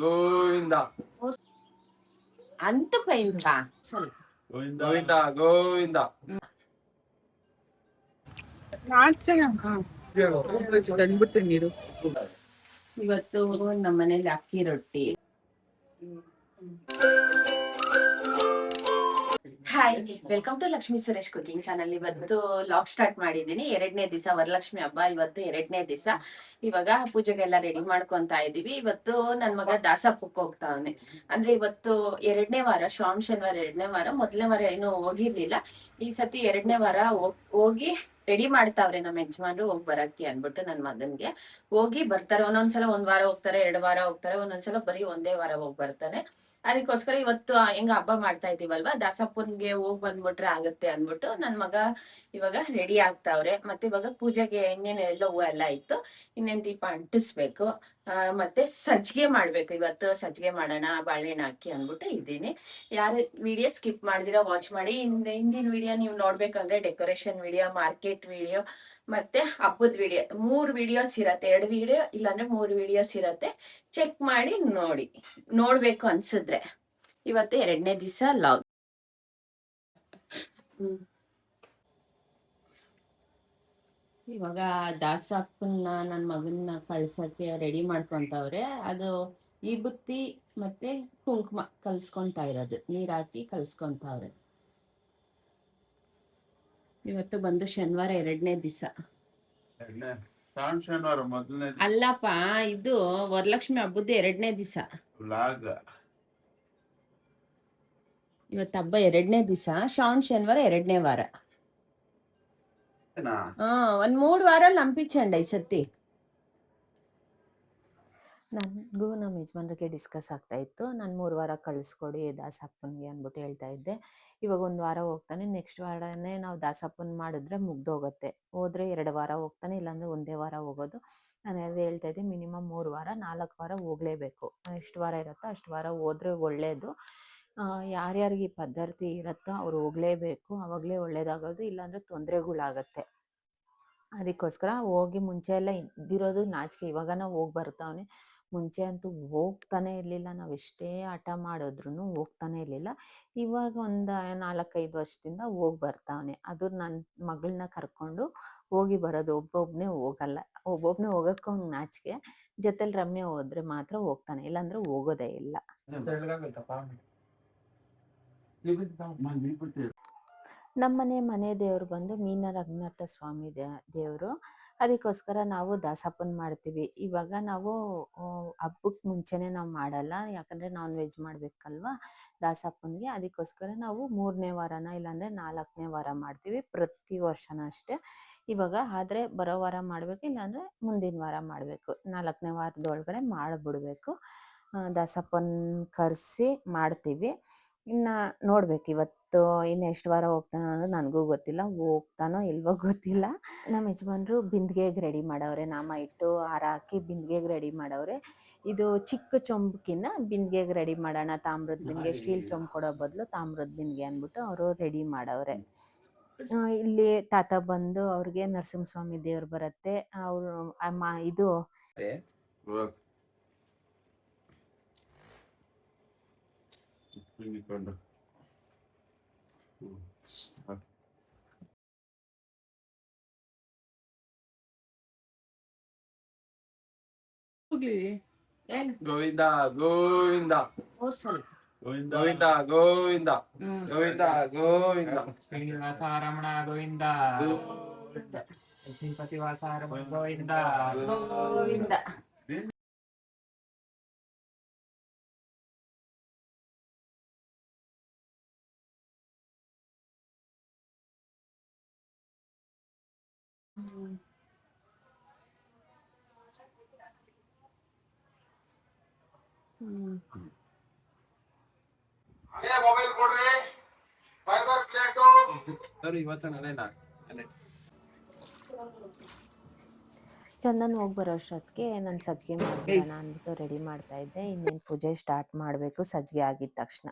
ಗೋವಿಂದ ಅಂತ ಪೈಂತ ಗೋವಿಂದ ಗೋವಿಂದ ಇವತ್ತು ನಮ್ಮ ಮನೇಲಿ ಅಕ್ಕಿ ರೊಟ್ಟಿ. Hi, welcome to Lakshmi Suresh cooking channel. ಇವತ್ತು ಲಾಗ್ ಸ್ಟಾರ್ಟ್ ಮಾಡಿದೀನಿ. 2ನೇ ದಿವಸ ವರಲಕ್ಷ್ಮಿ ಹಬ್ಬ. ಇವತ್ತು 2ನೇ ದಿವಸ. ಇವಾಗ ಪೂಜೆಗೆಲ್ಲ ರೆಡಿ ಮಾಡ್ಕೊಂತಾ ಇದೀವಿ. ಇವತ್ತು ನನ್ ಮಗ ದಾಸಪ್ಪಕ್ಕೆ ಹೋಗ್ತಾವನೆ. ಅಂದ್ರೆ ಇವತ್ತು 2ನೇ ವಾರ, ಶ್ರಾವಣ ಶನಿವಾರ 2ನೇ ವಾರ. 1ನೇ ವಾರ ಏನು ಹೋಗಿರ್ಲಿಲ್ಲ. ಈ ಸತಿ 2ನೇ ವಾರ ಹೋಗಿ ರೆಡಿ ಮಾಡ್ತಾವ್ರೆ ನಮ್ಮ ಯಜಮಾನ್ರು ಹೋಗಿ ಬರಕ್ಕೆ ಅನ್ಬಿಟ್ಟು. ನನ್ ಮಗನ್ಗೆ ಹೋಗಿ ಬರ್ತಾರೆ. ಒಂದೊಂದ್ಸಲ 1 ವಾರ ಹೋಗ್ತಾರೆ, 2 ವಾರ ಹೋಗ್ತಾರೆ, ಒಂದೊಂದ್ಸಲ ಬರೀ 1ನೇ ವಾರ ಹೋಗಿ ಬರ್ತಾನೆ. ಅದಕ್ಕೋಸ್ಕರ ಇವತ್ತು ಹೆಂಗ ಹಬ್ಬ ಮಾಡ್ತಾ ಇದೀವಲ್ವಾ, ದಾಸಪ್ಪನ್ಗೆ ಹೋಗ್ ಬಂದ್ಬಿಟ್ರೆ ಆಗತ್ತೆ ಅನ್ಬಿಟ್ಟು ನನ್ ಮಗ ಇವಾಗ ರೆಡಿ ಆಗ್ತಾವ್ರೆ. ಮತ್ತೆ ಇವಾಗ ಪೂಜೆಗೆ ಇನ್ನೇನು ಎಲ್ಲ ಹೂವು ಎಲ್ಲ ಇತ್ತು, ಇನ್ನೇನ್ ದೀಪ ಅಂಟಿಸ್ಬೇಕು. ಮತ್ತೆ ಸಜ್ಜಿಗೆ ಮಾಡ್ಬೇಕು. ಇವತ್ತು ಸಜ್ಜಿಗೆ ಮಾಡೋಣ ಬಾಳೆಹಣ್ಣು ಹಾಕಿ ಅನ್ಬಿಟ್ಟು ಇದ್ದೀನಿ. ಯಾರು ವಿಡಿಯೋ ಸ್ಕಿಪ್ ಮಾಡಿದಿರಾ ವಾಚ್ ಮಾಡಿ. ಹಿಂದಿನ ವಿಡಿಯೋ ನೀವು ನೋಡ್ಬೇಕಂದ್ರೆ ಡೆಕೋರೇಷನ್ ವಿಡಿಯೋ, ಮಾರ್ಕೆಟ್ ವಿಡಿಯೋ ಮತ್ತೆ ಹಬ್ಬದ ವಿಡಿಯೋ, 3 ವಿಡಿಯೋಸ್ ಇರತ್ತೆ. 2 ವಿಡಿಯೋ ಇಲ್ಲಾಂದ್ರೆ 3 ವಿಡಿಯೋಸ್ ಇರತ್ತೆ. ಚೆಕ್ ಮಾಡಿ ನೋಡಿ, ನೋಡ್ಬೇಕು ಅನ್ಸಿದ್ರೆ. ಇವತ್ತು 2ನೇ ದಿವಸ ಲಾಗ್. ಇವಾಗ ದಾಸಪ್ಪನ್ನ ನನ್ನ ಮಗನ್ನ ಕಳ್ಸಕ್ಕೆ ರೆಡಿ ಮಾಡ್ಕೊಂತವ್ರೆ. ಅದು ಈ ಬುತ್ತಿ ಮತ್ತೆ ಕುಂಕುಮ ಕಲ್ಸ್ಕೊಂತಾ ಇರೋದು, ನೀರ್ ಹಾಕಿ ಕಲ್ಸ್ಕೊಂತವ್ರೆ. ಇವತ್ತು ಬಂದು ಶನಿವಾರ 2ನೇ ದಿವಸ. ಅಲ್ಲಪ್ಪ, ಇದು ವರಲಕ್ಷ್ಮಿ ಹಬ್ಬದ 2ನೇ ದಿವಸ. ಇವತ್ತು ಹಬ್ಬ 2ನೇ ದಿವಸ, ಶ್ರಾವಣ ಶನಿವಾರ 2ನೇ ವಾರ. ಒಂದ್ 3 ವಾರ ಲಂಪಿಚಂಡ ಈ ಸತಿ. ನನಗೂ ನಮ್ಮ ಯಜಮಾನ್ರಿಗೆ ಡಿಸ್ಕಸ್ ಆಗ್ತಾ ಇತ್ತು. ನಾನು 3 ವಾರ ಕಳಿಸ್ಕೊಡಿ ದಾಸಪ್ಪನಿಗೆ ಅಂದ್ಬಿಟ್ಟು ಹೇಳ್ತಾ ಇದ್ದೆ. ಇವಾಗ 1 ವಾರ ಹೋಗ್ತಾನೆ, ನೆಕ್ಸ್ಟ್ ವಾರನೇ ನಾವು ದಾಸಪ್ಪನ ಮಾಡಿದ್ರೆ ಮುಗ್ದೋಗುತ್ತೆ. ಹೋದ್ರೆ 2 ವಾರ ಹೋಗ್ತಾನೆ, ಇಲ್ಲಾಂದ್ರೆ 1ನೇ ವಾರ ಹೋಗೋದು. ನಾನು ಅದೇ ಹೇಳ್ತಾ ಇದ್ದೆ, ಮಿನಿಮಮ್ 3 ವಾರ 4 ವಾರ ಹೋಗ್ಲೇಬೇಕು. ಎಷ್ಟು ವಾರ ಇರುತ್ತೋ ಅಷ್ಟು ವಾರ ಹೋದ್ರೆ ಒಳ್ಳೇದು. ಯಾರ್ಯಾರಿಗೆ ಈ ಪದ್ಧತಿ ಇರುತ್ತೋ ಅವ್ರು ಹೋಗ್ಲೇಬೇಕು, ಅವಾಗಲೇ ಒಳ್ಳೇದಾಗೋದು. ಇಲ್ಲಾಂದ್ರೆ ತೊಂದರೆಗಳಾಗತ್ತೆ. ಅದಕ್ಕೋಸ್ಕರ ಹೋಗಿ ಮುಂಚೆ ಎಲ್ಲ ಇದ್ದಿರೋದು ನಾಚಿಕೆ. ಇವಾಗ ನಾವು ಹೋಗಿ ಬರ್ತಾವನೆ. ಮುಂಚೆ ಅಂತೂ ಹೋಗ್ತಾನೆ ಇರಲಿಲ್ಲ. ನಾವು ಎಷ್ಟೇ ಹಠ ಮಾಡಿದ್ರು ಹೋಗ್ತಾನೆ ಇರಲಿಲ್ಲ. ಇವಾಗ ಒಂದು 4-5 ವರ್ಷದಿಂದ ಹೋಗಿ ಬರ್ತಾವನೆ. ಅದು ನನ್ನ ಮಗಳನ್ನ ಕರ್ಕೊಂಡು ಹೋಗಿ ಬರೋದು. ಒಬ್ಬೊಬ್ಬನೇ ಹೋಗಲ್ಲ. ಒಬ್ಬೊಬ್ಬನೇ ಹೋಗೋಕ್ಕೆ ಅವ್ನಿಗೆ ನಾಚಿಕೆ. ಜೊತೆಲಿ ರಮ್ಯ ಹೋದ್ರೆ ಮಾತ್ರ ಹೋಗ್ತಾನೆ, ಇಲ್ಲಾಂದ್ರೆ ಹೋಗೋದೇ ಇಲ್ಲ. ಮನೆ ದೇವ್ರು ಬಂದು ಮೀನ ರಂಗನಾಥ ಸ್ವಾಮಿ ದೇವರು. ಅದಕ್ಕೋಸ್ಕರ ನಾವು ದಾಸಪ್ಪನ ಮಾಡ್ತೀವಿ. ಇವಾಗ ನಾವು ಹಬ್ಬಕ್ಕೆ ಮುಂಚೆನೇ ನಾವು ಮಾಡಲ್ಲ, ಯಾಕಂದರೆ ನಾನ್ ವೆಜ್ ಮಾಡಬೇಕಲ್ವ ದಾಸಪ್ಪನಿಗೆ. ಅದಕ್ಕೋಸ್ಕರ ನಾವು 3ನೇ ವಾರನ ಇಲ್ಲಾಂದರೆ 4ನೇ ವಾರ ಮಾಡ್ತೀವಿ, ಪ್ರತಿ ವರ್ಷನೂ ಅಷ್ಟೇ. ಇವಾಗ ಆದರೆ ಬರೋ ವಾರ ಮಾಡಬೇಕು, ಇಲ್ಲಾಂದರೆ ಮುಂದಿನ ವಾರ ಮಾಡಬೇಕು. 4ನೇ ವಾರದೊಳಗಡೆ ಮಾಡಿಬಿಡ್ಬೇಕು. ದಾಸಪ್ಪನ ಕರೆಸಿ ಮಾಡ್ತೀವಿ. ಇನ್ನು ನೋಡ್ಬೇಕು ಇವತ್ತು ಇನ್ನು ಎಷ್ಟು ವಾರ ಹೋಗ್ತಾನೋ ಅನ್ನೋದು ನನಗೂ ಗೊತ್ತಿಲ್ಲ. ಹೋಗ್ತಾನೋ ಇಲ್ವೋ ಗೊತ್ತಿಲ್ಲ. ನಮ್ಮ ಯಜಮಾನ್ರು ಬಿಂದಿಗೆಗೆ ರೆಡಿ ಮಾಡವ್ರೆ. ನಾಮ ಇಟ್ಟು ಹಾರ ಹಾಕಿ ಬಿಂದಿಗೆಗೆ ರೆಡಿ ಮಾಡವ್ರೆ. ಇದು ಚಿಕ್ಕ ಚೊಂಬಕ್ಕಿನ್ನ ಬಿಂದಿಗೆಗೆ ರೆಡಿ ಮಾಡೋಣ, ತಾಮ್ರದ ಬಿಂದಿಗೆ, ಸ್ಟೀಲ್ ಚೊಂಬು ಕೊಡೋ ಬದಲು ತಾಮ್ರದ ಬಿಂದಿಗೆ ಅಂದ್ಬಿಟ್ಟು ಅವರು ರೆಡಿ ಮಾಡವ್ರೆ. ಇಲ್ಲಿ ತಾತ ಬಂದು ಅವ್ರಿಗೆ ನರಸಿಂಹಸ್ವಾಮಿ ದೇವ್ರು ಬರುತ್ತೆ. ಅವರು ಇದು ಗೋವಿಂದ ಗೋವಿಂದ ಗೋವಿಂದ ಗೋವಿಂದ ಗೋವಿಂದ ಗೋವಿಂದ ಶ್ರೀನಿವಾಸ ರಮಣ ಗೋವಿಂದ, ಲಕ್ಷ್ಮೀಪತಿ ವಾಸ ರಮಣ ಗೋವಿಂದ ಗೋವಿಂದ. ಮೊಬೈಲ್ ಕೊಡ್ರಿ, ಫೈಬರ್ ಪ್ಲೇಟು ಸರಿ. ಇವತ್ತು ನಡೆಯಲ್ಲ. ಚಂದನ್ ಹೋಗಿ ಬರೋ ಅಷ್ಟೊತ್ತಿಗೆ ನಾನು ಸಜ್ಜಿಗೆ ಮಾಡ್ಬಿಡೋಣ ಅಂದ್ಬಿಟ್ಟು ರೆಡಿ ಮಾಡ್ತಾ ಇದ್ದೆ. ಇನ್ನೇನು ಪೂಜೆ ಸ್ಟಾರ್ಟ್ ಮಾಡಬೇಕು ಸಜ್ಜಿಗೆ ಆಗಿದ ತಕ್ಷಣ.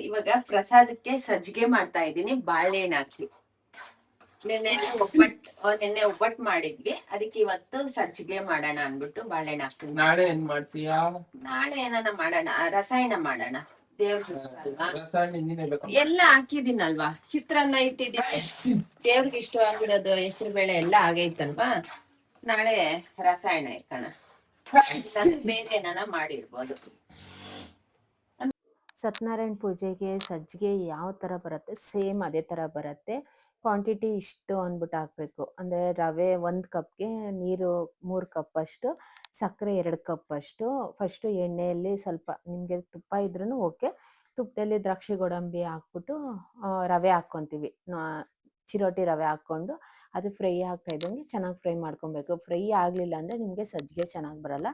ಇವಾಗ ಪ್ರಸಾದಕ್ಕೆ ಸಜ್ಜಿಗೆ ಮಾಡ್ತಾ ಇದ್ದೀನಿ, ಬಾಳೆಹಣ್ಣು ಹಾಕಿ. ನಿನ್ನೆ ಒಬ್ಬಟ್ಟು ಮಾಡಿದ್ವಿ, ಅದಕ್ಕೆ ಇವತ್ತು ಸಜ್ಜಿಗೆ ಮಾಡೋಣ ಅನ್ಬಿಟ್ಟು ಬಾಳೆಹಣ್ಣು ಹಾಕ್ತೀನಿ. ನಾಳೆ ಏನ್ ಮಾಡ್ತೀಯಾ? ನಾಳೆ ಏನಾನ ಮಾಡೋಣ, ರಸಾಯನ ಮಾಡೋಣ. ದೇವ್ರಿಗೆ ಇಷ್ಟ ಅಲ್ವಾ? ರಸಾಯನ ಹಿಂದಿನ ಬೇಕು. ಎಲ್ಲ ಹಾಕಿದೀನಲ್ವಾ, ಚಿತ್ರಾನ್ನ ಇಟ್ಟಿದ್ದೀನಿ, ದೇವ್ರಿಗೆ ಇಷ್ಟವಾಗಿರೋದು ಹೆಸರು ಬೇಳೆ ಎಲ್ಲ ಆಗೈತಲ್ವಾ. ನಾಳೆ ರಸಾಯನ ಇಕ್ಕಣ, ಬೇರೆ ಏನಾನ ಮಾಡಿಡ್ಬೋದು. ಸತ್ಯನಾರಾಯಣ ಪೂಜೆಗೆ ಸಜ್ಜಿಗೆ ಯಾವ ಥರ ಬರುತ್ತೆ ಸೇಮ್ ಅದೇ ಥರ ಬರುತ್ತೆ. ಕ್ವಾಂಟಿಟಿ ಇಷ್ಟು ಅಂದ್ಬಿಟ್ಟು ಹಾಕಬೇಕು. ಅಂದರೆ ರವೆ 1 ಕಪ್ಗೆ ನೀರು 3 ಕಪ್ಪಷ್ಟು, ಸಕ್ಕರೆ 2 ಕಪ್ಪಷ್ಟು. ಫಸ್ಟು ಎಣ್ಣೆಯಲ್ಲಿ ಸ್ವಲ್ಪ ನಿಮಗೆ ತುಪ್ಪ ಇದ್ರೂ ಓಕೆ, ತುಪ್ಪದಲ್ಲಿ ದ್ರಾಕ್ಷಿ ಗೋಡಂಬಿ ಹಾಕ್ಬಿಟ್ಟು ರವೆ ಹಾಕ್ಕೊತೀವಿ. ಚಿರೋಟಿ ರವೆ ಹಾಕ್ಕೊಂಡು ಅದು ಫ್ರೈ ಆಗ್ತಾ ಇದ್ದಂಗೆ ಚೆನ್ನಾಗಿ ಫ್ರೈ ಮಾಡ್ಕೊಬೇಕು. ಫ್ರೈ ಆಗಲಿಲ್ಲ ಅಂದರೆ ನಿಮಗೆ ಸಜ್ಜಿಗೆ ಚೆನ್ನಾಗಿ ಬರಲ್ಲ.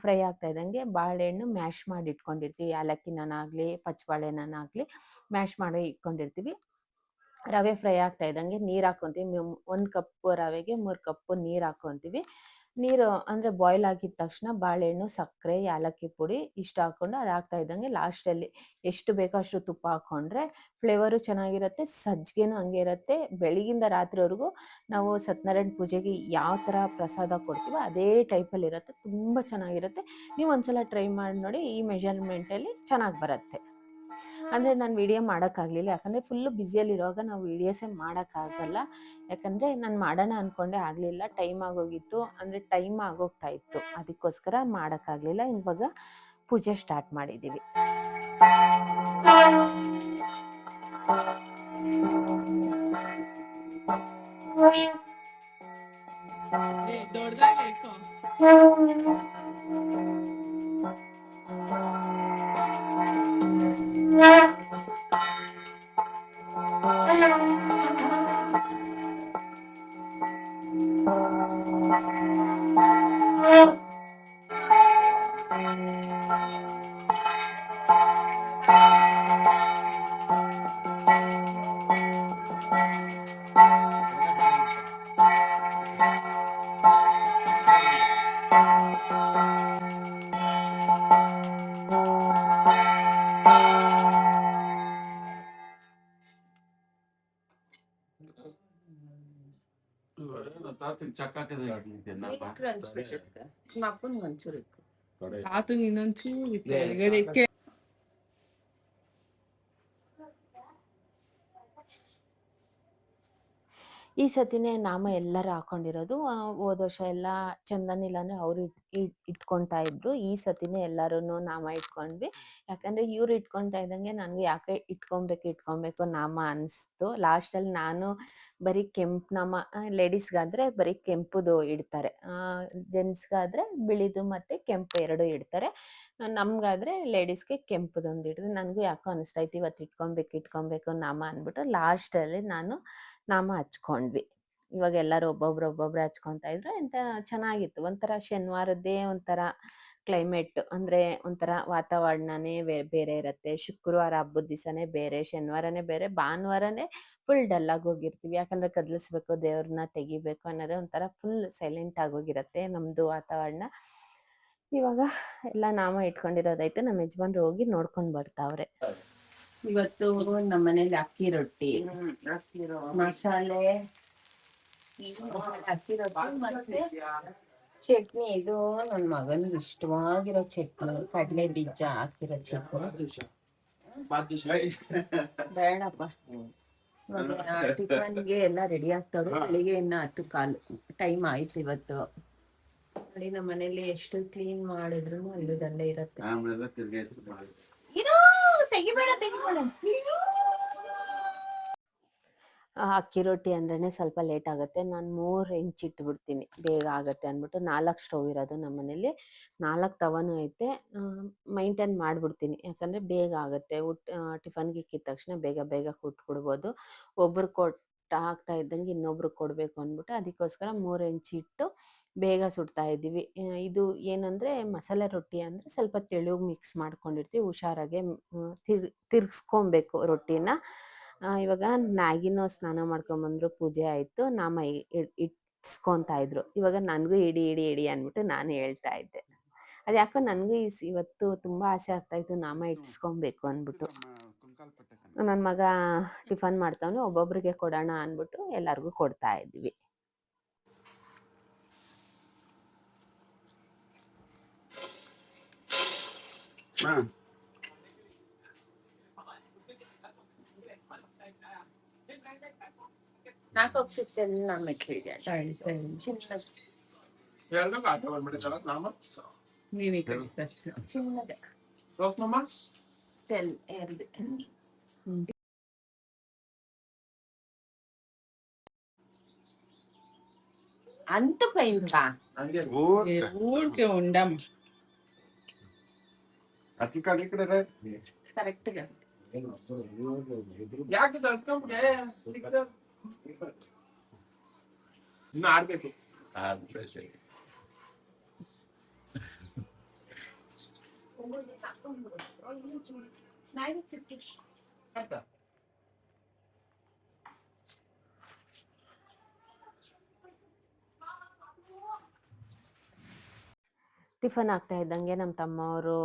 ಫ್ರೈ ಆಗ್ತಾ ಇದ್ದಂಗೆ ಬಾಳೆಹಣ್ಣು ಮ್ಯಾಶ್ ಮಾಡಿ ಇಟ್ಕೊಂಡಿರ್ತೀವಿ, ಏಲಕ್ಕಿನಾಗಲಿ ಪಚ್ಚಬಾಳೆಹಣ್ಣಾಗಲಿ ಮ್ಯಾಶ್ ಮಾಡಿ ಇಟ್ಕೊಂಡಿರ್ತೀವಿ. ರವೆ ಫ್ರೈ ಆಗ್ತಾ ಇದ್ದಂಗೆ ನೀರು ಹಾಕ್ಕೊತೀವಿ. 1 ಕಪ್ ರವೆಗೆ 3 ಕಪ್ ನೀರು ಹಾಕ್ಕೊತೀವಿ. ನೀರು ಅಂದರೆ ಬಾಯ್ಲ್ ಆಗಿದ ತಕ್ಷಣ ಬಾಳೆಹಣ್ಣು, ಸಕ್ಕರೆ, ಏಲಕ್ಕಿ ಪುಡಿ ಇಷ್ಟು ಹಾಕ್ಕೊಂಡು ಅದು ಹಾಕ್ತಾ ಇದ್ದಂಗೆ ಲಾಸ್ಟಲ್ಲಿ ಎಷ್ಟು ಬೇಕೋ ಅಷ್ಟು ತುಪ್ಪ ಹಾಕ್ಕೊಂಡ್ರೆ ಫ್ಲೇವರು ಚೆನ್ನಾಗಿರುತ್ತೆ, ಸಜ್ಜಿಗೆನೂ ಹಂಗೆ ಇರುತ್ತೆ. ಬೆಳಗಿಂದ ರಾತ್ರಿವರೆಗೂ ನಾವು ಸತ್ಯನಾರಾಯಣ ಪೂಜೆಗೆ ಯಾವ ಥರ ಪ್ರಸಾದ ಕೊಡ್ತೀವೋ ಅದೇ ಟೈಪಲ್ಲಿ ಇರುತ್ತೆ, ತುಂಬ ಚೆನ್ನಾಗಿರುತ್ತೆ. ನೀವು ಒಂದ್ಸಲ ಟ್ರೈ ಮಾಡಿ ನೋಡಿ, ಈ ಮೆಜರ್ಮೆಂಟಲ್ಲಿ ಚೆನ್ನಾಗಿ ಬರುತ್ತೆ. ಅಂದರೆ ನಾನು ವಿಡಿಯೋ ಮಾಡೋಕ್ಕಾಗಲಿಲ್ಲ, ಯಾಕಂದರೆ ಫುಲ್ಲು ಬ್ಯುಸಿಯಲ್ಲಿರುವಾಗ ನಾವು ವೀಡಿಯೋಸೇ ಮಾಡೋಕ್ಕಾಗಲ್ಲ. ಯಾಕಂದರೆ ನಾನು ಮಾಡೋಣ ಅಂದ್ಕೊಂಡೆ ಆಗಲಿಲ್ಲ, ಟೈಮ್ ಆಗೋಗಿತ್ತು, ಅಂದರೆ ಟೈಮ್ ಆಗೋಗ್ತಾ ಇತ್ತು, ಅದಕ್ಕೋಸ್ಕರ ಮಾಡೋಕ್ಕಾಗಲಿಲ್ಲ. ಇವಾಗ ಪೂಜೆ ಸ್ಟಾರ್ಟ್ ಮಾಡಿದ್ದೀವಿ. ಈ ಸತಿನೇ ನಾಮ ಎಲ್ಲರೂ ಹಾಕೊಂಡಿರೋದು. ಹೋದ ವರ್ಷ ಎಲ್ಲ ಚಂದನ್ ಇಲ್ಲಾಂದ್ರೆ ಅವರು ಇಟ್ಕೊಳ್ತಾ ಇದ್ರು. ಈ ಸತಿನೇ ಎಲ್ಲರೂ ನಾಮ ಇಟ್ಕೊಂಡ್ವಿ. ಯಾಕಂದ್ರೆ ಇವ್ರು ಇಟ್ಕೊಳ್ತಾ ಇದ್ದಂಗೆ ನನಗೆ ಯಾಕೆ ಇಟ್ಕೊಬೇಕು ನಾಮ ಅನಿಸ್ತು. ಲಾಸ್ಟಲ್ಲಿ ನಾನು ಬರೀ ಕೆಂಪು ನಾಮ, ಲೇಡೀಸ್ಗಾದ್ರೆ ಬರೀ ಕೆಂಪುದು ಇಡ್ತಾರೆ, ಜೆಂಟ್ಸ್ಗಾದ್ರೆ ಬಿಳಿದು ಮತ್ತು ಕೆಂಪು 2 ಇಡ್ತಾರೆ. ನಮ್ಗಾದ್ರೆ ಲೇಡೀಸ್ಗೆ ಕೆಂಪುದೊಂದು ಹಿಡಿದು ನನಗೂ ಯಾಕೋ ಅನಿಸ್ತಾ ಇತ್ತು ಇವತ್ತು ಇಟ್ಕೊಬೇಕು ನಾಮ ಅಂದ್ಬಿಟ್ಟು ಲಾಸ್ಟಲ್ಲಿ ನಾನು ನಾಮ ಹಚ್ಕೊಂಡ್ವಿ. ಇವಾಗ ಎಲ್ಲರೂ ಒಬ್ಬೊಬ್ರು ಹಚ್ಕೊತಾ ಇದ್ರು. ಎಂತ ಚೆನ್ನಾಗಿತ್ತು, ಒಂಥರ ಶನಿವಾರದ್ದೇ ಒಂಥರ ಕ್ಲೈಮೇಟ್, ಅಂದರೆ ಒಂಥರ ವಾತಾವರಣನೇ ಬೇರೆ ಇರುತ್ತೆ. ಶುಕ್ರವಾರ ಹಬ್ಬದ ದಿವಸನೇ ಬೇರೆ, ಶನಿವಾರನೇ ಬೇರೆ, ಭಾನುವಾರನೇ ಫುಲ್ ಡಲ್ ಆಗಿ ಹೋಗಿರ್ತೀವಿ. ಯಾಕಂದರೆ ಕದಲಿಸ್ಬೇಕು, ದೇವ್ರನ್ನ ತೆಗಿಬೇಕು ಅನ್ನೋದೇ ಒಂಥರ ಫುಲ್ ಸೈಲೆಂಟ್ ಆಗೋಗಿರುತ್ತೆ ನಮ್ಮದು ವಾತಾವರಣ. ಇವಾಗ ಎಲ್ಲ ನಾಮ ಇಟ್ಕೊಂಡಿರೋದಾಯ್ತು, ನಮ್ಮ ಯಜಮಾನ್ರು ಹೋಗಿ ನೋಡ್ಕೊಂಡು ಬರ್ತಾವ್ರೆ. ಇವತ್ತು ನಮ್ಮ ಮನೇಲಿ ಅಕ್ಕಿ ರೊಟ್ಟಿ, ಮಸಾಲೆ ಅಕ್ಕಿ ರೊಟ್ಟಿ ಮತ್ತೆ ಚಟ್ನಿ. ಇದು ನನ್ನ ಮಗನಿಗೆ ಇಷ್ಟವಾಗಿರೋ ಚಟ್ನಿ, ಕಡಲೆ ಬೀಜ ಹಾಕಿರೋ ಚಟ್ನಿ. ಬೇಡಪ್ಪ, ಟಿಫನ್ಗೆ ಎಲ್ಲ ರೆಡಿ ಆಗ್ತಾವ್ರು. ಬೆಳಿಗ್ಗೆ ಇನ್ನ 10:15 ಟೈಮ್ ಆಯ್ತು ಇವತ್ತು. ನೋಡಿ ನಮ್ಮ ಮನೇಲಿ ಎಷ್ಟು ಕ್ಲೀನ್ ಮಾಡಿದ್ರು ಅಲ್ಲೇ ಇರುತ್ತೆ. ಇದು ತೆಗಿಬೇಡ. ಅಕ್ಕಿ ರೊಟ್ಟಿ ಅಂದ್ರೇ ಸ್ವಲ್ಪ ಲೇಟ್ ಆಗುತ್ತೆ. ನಾನು 3 ಇಂಚ್ ಇಟ್ಬಿಡ್ತೀನಿ, ಬೇಗ ಆಗುತ್ತೆ ಅಂದ್ಬಿಟ್ಟು. 4 ಸ್ಟವ್ ಇರೋದು ನಮ್ಮ ಮನೇಲಿ, 4 ತವನೂ ಐತೆ. ಮೈಂಟೈನ್ ಮಾಡಿಬಿಡ್ತೀನಿ, ಯಾಕಂದರೆ ಬೇಗ ಆಗುತ್ತೆ. ಟಿಫನ್ಗೆ ಇಕ್ಕಿದ ತಕ್ಷಣ ಬೇಗ ಕೊಟ್ಬಿಡ್ಬೋದು. ಒಬ್ರು ಹಾಕ್ತಾ ಇದ್ದಂಗೆ ಇನ್ನೊಬ್ರು ಕೊಡಬೇಕು ಅಂದ್ಬಿಟ್ಟು ಅದಕ್ಕೋಸ್ಕರ 3 ಇಂಚ್ ಇಟ್ಟು ಬೇಗ ಸುಡ್ತಾ ಇದ್ದೀವಿ. ಇದು ಏನಂದರೆ ಮಸಾಲೆ ರೊಟ್ಟಿ ಅಂದರೆ ಸ್ವಲ್ಪ ತೆಳುಗೆ ಮಿಕ್ಸ್ ಮಾಡ್ಕೊಂಡಿರ್ತೀವಿ, ಹುಷಾರಾಗೆ ತಿರ್ಗಿಸ್ಕೊಬೇಕು ರೊಟ್ಟಿನ. ಇವಾಗ ಮ್ಯಾಗಿನೂ ಸ್ನಾನ ಮಾಡ್ಕೊಂಬಂದ್ರು, ಪೂಜೆ ಆಯಿತು, ನಾಮ ಇಟ್ಸ್ಕೊತಾ ಇದ್ರು. ಇವಾಗ ನನಗೂ ಇಡಿ ಅಂದ್ಬಿಟ್ಟು ನಾನು ಹೇಳ್ತಾ ಇದ್ದೆ. ಅದು ಯಾಕೋ ನನಗೂ ಇವತ್ತು ತುಂಬ ಆಸೆ ಆಗ್ತಾಯಿತ್ತು ನಾಮ ಇಟ್ಸ್ಕೊಬೇಕು ಅಂದ್ಬಿಟ್ಟು. ನನ್ನ ಮಗ ಟಿಫನ್ ಮಾಡ್ತಾವನೆ, ಒಬ್ಬೊಬ್ರಿಗೆ ಕೊಡೋಣ ಅಂದ್ಬಿಟ್ಟು ಎಲ್ಲರಿಗೂ ಕೊಡ್ತಾ ಇದ್ವಿ. ನಾಲ್ಕು ಸಿಕ್ತೆಲ್ಲ ಮೆಟ್ಲಿದೆ ಚಿನ್ನದ ಎಲ್ಲರೂ ಆಟ ಬಂದ್ಬಿಟ್ಟಿದ್ದಾರ ನಾಮ ಚಿನ್ನದ ರೋಸ್ನಮ್ಮ ಟೆಲ್ ಎರಡು అంత పోయిందా ಹಂಗೆ ఊరికే ఉండం కరెక్ట్ గా ಯಾಕೆ ತಡ್ಕೊಂಡ್ಬಿಟ್ಟೆ ಇನ್ನು ಆಡ್ಬೇಕು ಟಿಫನ್ ಆಗ್ತಾ ಇದ್ದಂಗೆ ನಮ್ಮ ತಮ್ಮವರು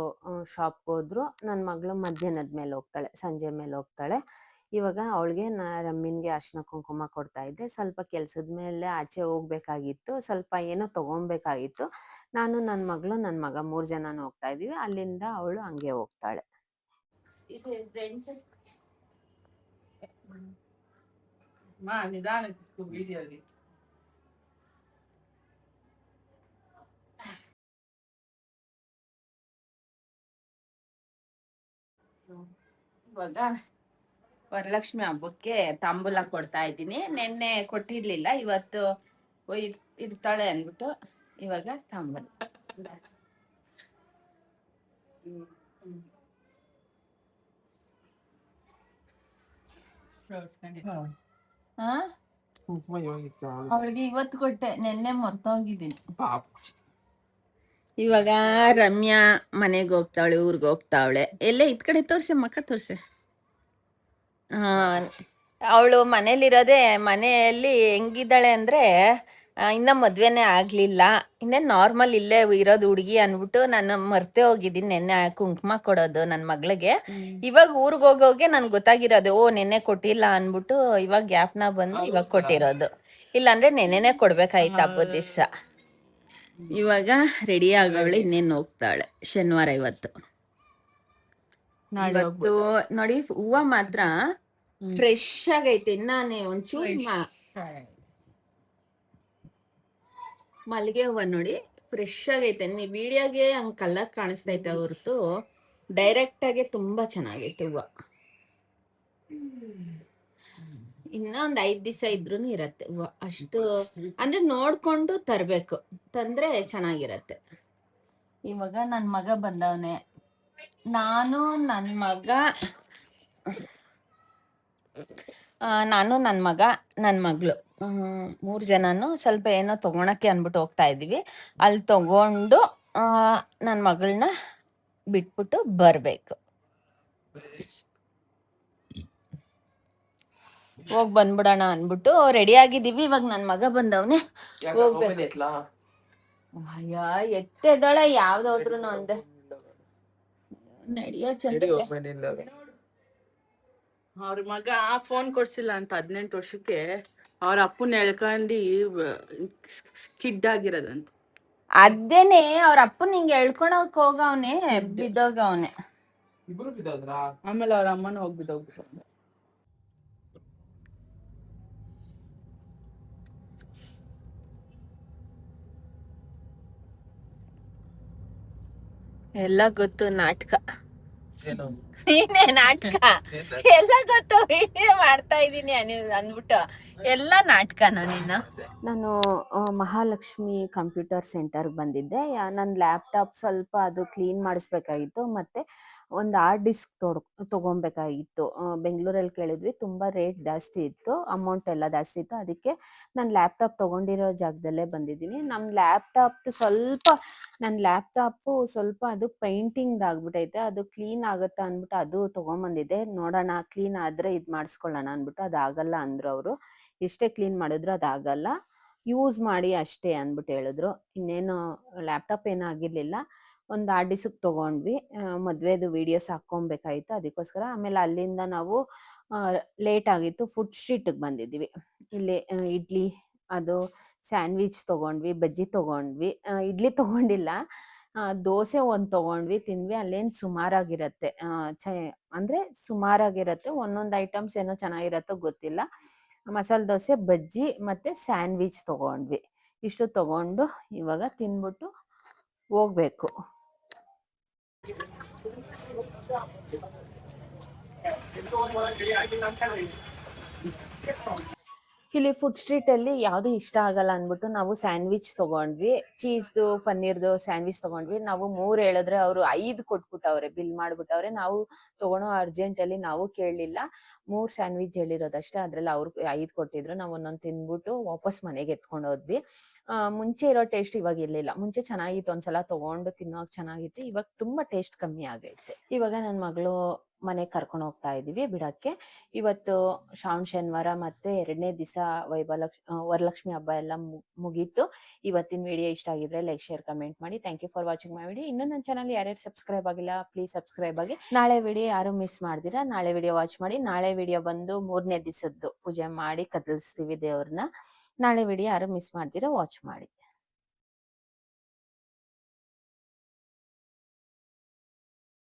ಶಾಪ್ಗೆ ಹೋದ್ರು. ನನ್ನ ಮಗಳು ಮಧ್ಯಾಹ್ನದ ಮೇಲೆ ಹೋಗ್ತಾಳೆ, ಸಂಜೆ ಮೇಲೆ ಹೋಗ್ತಾಳೆ. ಇವಾಗ ಅವಳಿಗೆ ರಮ್ಮಿನ್ಗೆ ಅರ್ಶಿನ ಕುಂಕುಮ ಕೊಡ್ತಾ ಇದ್ದೆ. ಸ್ವಲ್ಪ ಕೆಲ್ಸದ ಮೇಲೆ ಆಚೆ ಹೋಗ್ಬೇಕಾಗಿತ್ತು, ಸ್ವಲ್ಪ ಏನೋ ತಗೊಬೇಕಾಗಿತ್ತು. ನಾನು, ನನ್ನ ಮಗಳು, ನನ್ನ ಮಗ 3 ಜನನೂ ಹೋಗ್ತಾ ಇದೀವಿ. ಅಲ್ಲಿಂದ ಅವಳು ಹಂಗೆ ಹೋಗ್ತಾಳೆ. ಇದು ಫ್ರೆಂಡ್ಸ್ మా నిదానికి వీడియోది ಇವಾಗ ವರಲಕ್ಷ್ಮಿ ಹಬ್ಬಕ್ಕೆ ತಾಂಬೂಲ ಕೊಡ್ತಾ ಇದ್ದೀನಿ. ನಿನ್ನೆ ಕೊಟ್ಟಿರ್ಲಿಲ್ಲ, ಇವತ್ತು ಇರ್ತಾಳೆ ಅಂದ್ಬಿಟ್ಟು ಇವಾಗ ತಾಂಬೂಲ. ಅವಳಿಗೆ ಇವತ್ತು ಕೊಟ್ಟೆ, ನಿನ್ನೆ ಮರ್ತೋಗಿದ್ದೀನಿ. ಇವಾಗ ರಮ್ಯಾ ಮನೆಗೆ ಹೋಗ್ತಾವಳೆ, ಊರಿಗೆ ಹೋಗ್ತಾವಳೆ. ಎಲ್ಲೇ ಇದ್ ಕಡೆ ತೋರ್ಸೆ, ಮಕ್ಕ ತೋರ್ಸೆ. ಅವಳು ಮನೇಲಿರೋದೆ, ಮನೆಯಲ್ಲಿ ಹೆಂಗಿದ್ದಾಳೆ ಅಂದ್ರೆ ಇನ್ನ ಮದ್ವೆನೇ ಆಗ್ಲಿಲ್ಲ, ಇನ್ನೇನು ನಾರ್ಮಲ್ ಇಲ್ಲೇ ಇರೋದು ಹುಡುಗಿ ಅನ್ಬಿಟ್ಟು ನಾನು ಮರ್ತೆ ಹೋಗಿದ್ದೀನಿ ನೆನ್ನೆ ಕುಂಕುಮ ಕೊಡೋದು ನನ್ನ ಮಗಳಿಗೆ. ಇವಾಗ ಊರಿಗೆ ಹೋಗೋಗೆ ನನ್ಗೆ ಗೊತ್ತಾಗಿರೋದು, ಓ ನೆನ್ನೆ ಕೊಟ್ಟಿಲ್ಲ ಅನ್ಬಿಟ್ಟು ಇವಾಗ ಗ್ಯಾಪ್ನ ಬಂದು ಇವಾಗ ಕೊಟ್ಟಿರೋದು. ಇಲ್ಲಾಂದ್ರೆ ನೆನ್ನೆನೆ ಕೊಡ್ಬೇಕಾಯ್ತು ಹಬ್ಬದ ದಿವಸ. ಇವಾಗ ರೆಡಿ ಆಗವಳೆ, ಇನ್ನೇನು ಹೋಗ್ತಾಳೆ. ಶನಿವಾರ ಇವತ್ತು. ಇವತ್ತು ನೋಡಿ ಹೂವ ಮಾತ್ರ ಫ್ರೆಶ್ ಆಗೈತೆ. ನಾನೇ ಒಂಚೂರು ಮಲ್ಲಿಗೆ ಹೂವ ನೋಡಿ ಫ್ರೆಶ್ ಆಗೈತೆ. ನೀವು ವಿಡಿಯೋಗೆ ಹಂಗ್ ಕಲರ್ ಕಾಣಿಸ್ತೈತೆ ಹೊರತು ಡೈರೆಕ್ಟ್ ಆಗಿ ತುಂಬಾ ಚೆನ್ನಾಗೈತೆ ಹೂವ. ಇನ್ನ ಒಂದ್ 5 ದಿವಸ ಇದ್ರೂ ಇರತ್ತೆ ಹೂವ. ಅಷ್ಟು ಅಂದ್ರೆ ನೋಡ್ಕೊಂಡು ತರ್ಬೇಕು, ತಂದ್ರೆ ಚೆನ್ನಾಗಿರತ್ತೆ. ಇವಾಗ ನನ್ ಮಗ ಬಂದವನೆ, ನಾನು ನನ್ನ ಮಗ ನನ್ನ ಮಗಳು 3 ಜನನು ಸ್ವಲ್ಪ ಏನೋ ತಗೊಳಕ್ಕೆ ಅನ್ಬಿಟ್ಟು ಹೋಗ್ತಾ ಇದೀವಿ. ಅಲ್ಲಿ ತಗೊಂಡು ನನ್ನ ಮಗಳನ್ನ ಬಿಟ್ಬಿಟ್ಟು ಬರ್ಬೇಕು. ಹೋಗ್ ಬಂದ್ಬಿಡೋಣ ಅನ್ಬಿಟ್ಟು ರೆಡಿ ಆಗಿದೀವಿ. ಇವಾಗ ನನ್ನ ಮಗ ಬಂದವನೆ, ಹೋಗ್ಬೇಕು. ಅಯ್ಯ ಎತ್ತೆದಳ ಯಾವ್ದಾದ್ರು ಅಂದೆ ನಡಿಯೋ ಚಂದ. ಅವ್ರ ಮಗ ಫೋನ್ ಕೊಡ್ಸಿಲ್ಲ ಅಂತ 18 ವರ್ಷಕ್ಕೆ ಅವ್ರ ಅಪ್ಪನ ಎಳ್ಕೊಂಡು ಕಿಡ್ ಆಗಿರೋದಂತ. ಅದೇನೆ ಅವ್ರ ಅಪ್ಪನ ಹಿಂಗೆ ಎಳ್ಕೊಳಕ್ ಹೋಗವ್ನೆ, ಬಿದ್ದೋಗವ್ನೆ. ಆಮೇಲೆ ಅವ್ರ ಅಮ್ಮನ ಹೋಗಿ ಬಿದ್ದೋಗ್ಬಿಟ್ಟು. ಎಲ್ಲ ಗೊತ್ತು ನಾಟಕ, ನೀನೇ ನಾಟಕ ಎಲ್ಲ ಗೊತ್ತು, ವಿಡಿಯೋ ಮಾಡ್ತಾ ಇದೀನಿ ಅಂದ್ಬಿಟ್ಟು ಎಲ್ಲ ನಾಟಕನ ನಿನ್ನ. ನಾನು ಮಹಾಲಕ್ಷ್ಮಿ ಕಂಪ್ಯೂಟರ್ ಸೆಂಟರ್ಗೆ ಬಂದಿದ್ದೆ. ನನ್ನ ಲ್ಯಾಪ್ಟಾಪ್ ಸ್ವಲ್ಪ ಅದು ಕ್ಲೀನ್ ಮಾಡಿಸ್ಬೇಕಾಗಿತ್ತು, ಮತ್ತು ಒಂದು ಹಾರ್ಡ್ ಡಿಸ್ಕ್ ತೊಗೊಬೇಕಾಗಿತ್ತು. ಬೆಂಗಳೂರಲ್ಲಿ ಕೇಳಿದ್ವಿ, ತುಂಬ ರೇಟ್ ಜಾಸ್ತಿ ಇತ್ತು, ಅಮೌಂಟ್ ಎಲ್ಲ ಜಾಸ್ತಿ ಇತ್ತು. ಅದಕ್ಕೆ ನಾನು ಲ್ಯಾಪ್ಟಾಪ್ ತೊಗೊಂಡಿರೋ ಜಾಗದಲ್ಲೇ ಬಂದಿದ್ದೀನಿ. ನನ್ನ ಲ್ಯಾಪ್ಟಾಪು ಸ್ವಲ್ಪ ಅದು ಪೇಂಟಿಂಗ್ ಆಗ್ಬಿಟ್ಟೈತೆ, ಅದು ಕ್ಲೀನ್ ಆಗುತ್ತಾ ಅಂದ್ಬಿಟ್ಟು ಅದು ತೊಗೊಂಬಂದಿದ್ದೆ. ನೋಡೋಣ ಕ್ಲೀನ್ ಆದರೆ ಇದು ಮಾಡಿಸ್ಕೊಳ್ಳೋಣ ಅಂದ್ಬಿಟ್ಟು. ಅದಾಗಲ್ಲ ಅಂದರು ಅವರು, ಎಷ್ಟೇ ಕ್ಲೀನ್ ಮಾಡಿದ್ರು ಅದಾಗಲ್ಲ, ಯೂಸ್ ಮಾಡಿ ಅಷ್ಟೇ ಅಂದ್ಬಿಟ್ಟು ಹೇಳಿದ್ರು. ಇನ್ನೇನು ಲ್ಯಾಪ್ಟಾಪ್ ಏನೂ ಆಗಿರಲಿಲ್ಲ. ಒಂದು 6 ದಿವ್ಸಕ್ಕೆ ತಗೊಂಡ್ವಿ. ಮದ್ವೆದು ವಿಡಿಯೋಸ್ ಹಾಕ್ಕೊಬೇಕಾಯ್ತು ಅದಕ್ಕೋಸ್ಕರ. ಆಮೇಲೆ ಅಲ್ಲಿಂದ ನಾವು ಲೇಟ್ ಆಗಿತ್ತು, ಫುಡ್ ಸ್ಟ್ರೀಟಿಗೆ ಬಂದಿದ್ವಿ. ಇಲ್ಲಿ ಇಡ್ಲಿ, ಅದು ಸ್ಯಾಂಡ್ವಿಚ್ ತಗೊಂಡ್ವಿ, ಬಜ್ಜಿ ತಗೊಂಡ್ವಿ. ಇಡ್ಲಿ ತಗೊಂಡಿಲ್ಲ, ದೋಸೆ ಒಂದು ತಗೊಂಡ್ವಿ, ತಿಂದ್ವಿ. ಅಲ್ಲೇನು ಸುಮಾರಾಗಿರತ್ತೆ, ಅಂದರೆ ಸುಮಾರಾಗಿರತ್ತೆ, ಒಂದೊಂದು ಐಟಮ್ಸ್ ಏನೋ ಚೆನ್ನಾಗಿರತ್ತೋ ಗೊತ್ತಿಲ್ಲ. ಮಸಾಲೆ ದೋಸೆ, ಬಜ್ಜಿ ಮತ್ತು ಸ್ಯಾಂಡ್ವಿಚ್ ತಗೊಂಡ್ವಿ. ಇಷ್ಟು ತಗೊಂಡು ಇವಾಗ ತಿಂದ್ಬಿಟ್ಟು ಹೋಗ್ಬೇಕು. ಇಲ್ಲಿ ಫುಡ್ ಸ್ಟ್ರೀಟಲ್ಲಿ ಯಾವುದು ಇಷ್ಟ ಆಗಲ್ಲ ಅಂದ್ಬಿಟ್ಟು ನಾವು ಸ್ಯಾಂಡ್ವಿಚ್ ತಗೊಂಡ್ವಿ. ಚೀಸ್ದು, ಪನ್ನೀರ್ದು ಸ್ಯಾಂಡ್ವಿಚ್ ತಗೊಂಡ್ವಿ. ನಾವು 3 ಹೇಳಿದ್ರೆ ಅವರು 5 ಕೊಟ್ಬಿಟ್ಟವ್ರೆ, ಬಿಲ್ ಮಾಡ್ಬಿಟ್ಟವ್ರೆ. ನಾವು ತಗೊಳೋ ಅರ್ಜೆಂಟಲ್ಲಿ ನಾವು ಕೇಳಲಿಲ್ಲ, 3 ಸ್ಯಾಂಡ್ವಿಚ್ ಹೇಳಿರೋದಷ್ಟೇ. ಅದ್ರಲ್ಲಿ ಅವ್ರು 5 ಕೊಟ್ಟಿದ್ರು. ನಾವು ಒಂದೊಂದು ತಿಂದ್ಬಿಟ್ಟು ವಾಪಸ್ ಮನೆಗೆ ಎತ್ಕೊಂಡು ಹೋದ್ವಿ. ಮುಂಚೆ ಇರೋ ಟೇಸ್ಟ್ ಇವಾಗ ಇರಲಿಲ್ಲ. ಮುಂಚೆ ಚೆನ್ನಾಗಿತ್ತು, ಒಂದ್ಸಲ ತಗೊಂಡು ತಿನ್ನೋಕೆ ಚೆನ್ನಾಗಿತ್ತು. ಇವಾಗ ತುಂಬ ಟೇಸ್ಟ್ ಕಮ್ಮಿ ಆಗೈತೆ. ಇವಾಗ ನನ್ನ ಮಗಳು ಮನೆಗೆ ಕರ್ಕೊಂಡು ಹೋಗ್ತಾ ಇದೀವಿ ಬಿಡಕ್ಕೆ. ಇವತ್ತು ಶ್ರಾವಣ ಶನಿವಾರ ಮತ್ತೆ 2ನೇ ದಿವಸ ವರಲಕ್ಷ್ಮಿ ಹಬ್ಬ ಎಲ್ಲ ಮುಗೀತು. ಇವತ್ತಿನ ವಿಡಿಯೋ ಇಷ್ಟ ಆಗಿದ್ರೆ ಲೈಕ್, ಶೇರ್, ಕಮೆಂಟ್ ಮಾಡಿ. Thank you for watching my video. ಇನ್ನೂ ನನ್ನ ಚಾನಲ್ ಯಾರ್ಯಾರು ಸಬ್ಸ್ಕ್ರೈಬ್ ಆಗಿಲ್ಲ ಪ್ಲೀಸ್ ಸಬ್ಸ್ಕ್ರೈಬ್ ಆಗಿ. ನಾಳೆ ವಿಡಿಯೋ ಯಾರು ಮಿಸ್ ಮಾಡ್ದಿರಾ ನಾಳೆ ವಿಡಿಯೋ ವಾಚ್ ಮಾಡಿ. ನಾಳೆ ವಿಡಿಯೋ ಬಂದು 3ನೇ ದಿವಸದ್ದು ಪೂಜೆ ಮಾಡಿ ಕದಲಿಸ್ತೀವಿ ದೇವ್ರನ್ನ. ನಾಳೆ ವಿಡಿಯೋ ಯಾರು ಮಿಸ್ ಮಾಡ್ದಿರಾ ವಾಚ್ ಮಾಡಿ.